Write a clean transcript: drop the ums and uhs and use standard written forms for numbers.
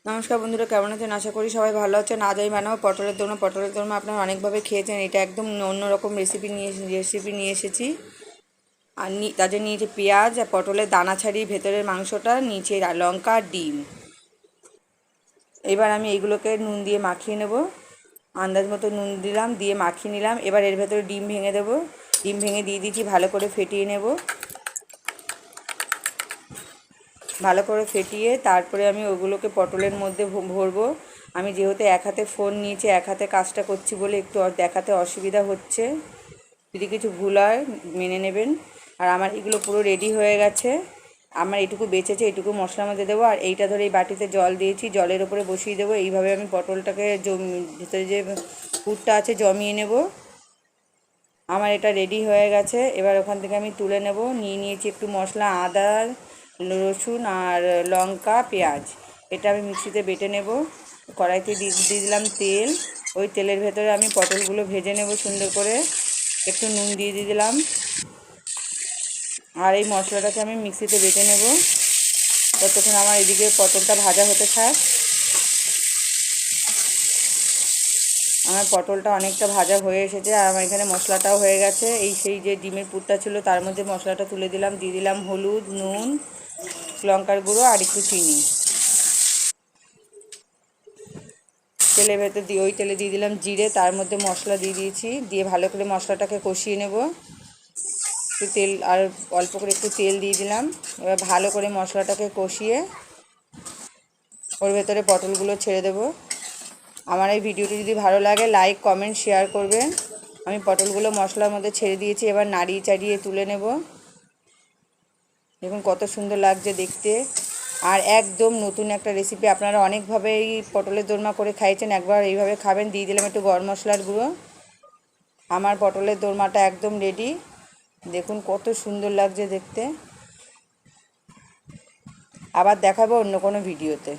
নমস্কার বন্ধুরা, কেমন আছেন? আশা করি সবাই ভালো আছেন। আজ আমি বানাবো পটলের দোরমা। পটলের দোরমা আপনারা অনেকভাবে খেয়েছেন, এটা একদম অন্যরকম রেসিপি নিয়ে এসেছি। আর তার নিয়েছে পেঁয়াজ আর পটলের দানা ছাড়িয়ে ভেতরের মাংসটা, নিচে লঙ্কা আর ডিম। এবার আমি এইগুলোকে নুন দিয়ে মাখিয়ে নেব। আন্দাজ মতো নুন দিলাম, দিয়ে মাখিয়ে নিলাম। এবার এর ভেতরে ডিম ভেঙে দেবো। ডিম ভেঙে দিয়ে দিচ্ছি, ভালো করে ফেটিয়ে নেব। ভালো করে ফেটিয়ে তারপরে আমি ওগুলোকে পটলের মধ্যে ভরবো। আমি যেহেতু এক হাতে ফোন নিয়েছি, এক হাতে কাজটা করছি বলে একটু দেখাতে অসুবিধা হচ্ছে। যদি কিছু ভুল হয় মেনে নেবেন। আর আমার এগুলো পুরো রেডি হয়ে গেছে। আমার এটুকু বেঁচেছে, এটুকু মশলার মধ্যে দেবো। আর এইটা ধরে এই বাটিতে জল দিয়েছি, জলের ওপরে বসিয়ে দেবো। এইভাবে আমি পটলটাকে ভিতরে যে পুরটা আছে জমিয়ে নেব। আমার এটা রেডি হয়ে গেছে। এবার ওখান থেকে আমি তুলে নেব। নিয়েছি একটু মশলা, আদা, রসুন আর লঙ্কা, পেঁয়াজ। এটা আমি মিক্সিতে বেটে নেব। কড়াইতে দিয়ে দিলাম তেল। ওই তেলের ভেতরে আমি পটলগুলো ভেজে নেব সুন্দর করে। একটু নুন দিয়ে দিলাম। আর এই মশলাটাকে আমি মিক্সিতে বেটে নেব। ততক্ষণ আমার এদিকে পটলটা ভাজা হতে থাক। আমার পটলটা অনেকটা ভাজা হয়ে এসেছে, আর আমার এখানে মশলাটাও হয়ে গেছে। সেই যে ডিমের পুরটা ছিল তার মধ্যে মশলাটা তুলে দিলাম, দিয়ে দিলাম হলুদ, নুন, লঙ্কার গুঁড়ো আর একটু চিনি। তেলের ভেতর দিয়ে ওই তেলে দিয়ে দিলাম জিরে, তার মধ্যে মশলা দিয়ে দিয়েছি। দিয়ে ভালো করে মশলাটাকে কষিয়ে নেব। একটু তেল আর অল্প করে একটু তেল দিয়ে দিলাম। এবার ভালো করে মশলাটাকে কষিয়ে ওর ভেতরে পটলগুলো ছেড়ে দেব। আমার এই ভিডিওটি যদি ভালো লাগে লাইক, কমেন্ট, শেয়ার করবেন। আমি পটলগুলো মশলার মধ্যে ছেড়ে দিয়েছি। এবার নাড়িয়ে চাড়িয়ে তুলে নেব। দেখুন কত সুন্দর লাগছে দেখতে। আর একদম নতুন একটা রেসিপি। আপনারা অনেকভাবে এই পটলের দোরমা করে খাইয়েছেন, একবার এইভাবে খাবেন। দিয়ে দিলাম একটু গরম মশলার গুঁড়ো। আমার পটলের দোরমাটা একদম রেডি। দেখুন কত সুন্দর লাগছে দেখতে। আবার দেখাবো অন্য কোনো ভিডিওতে।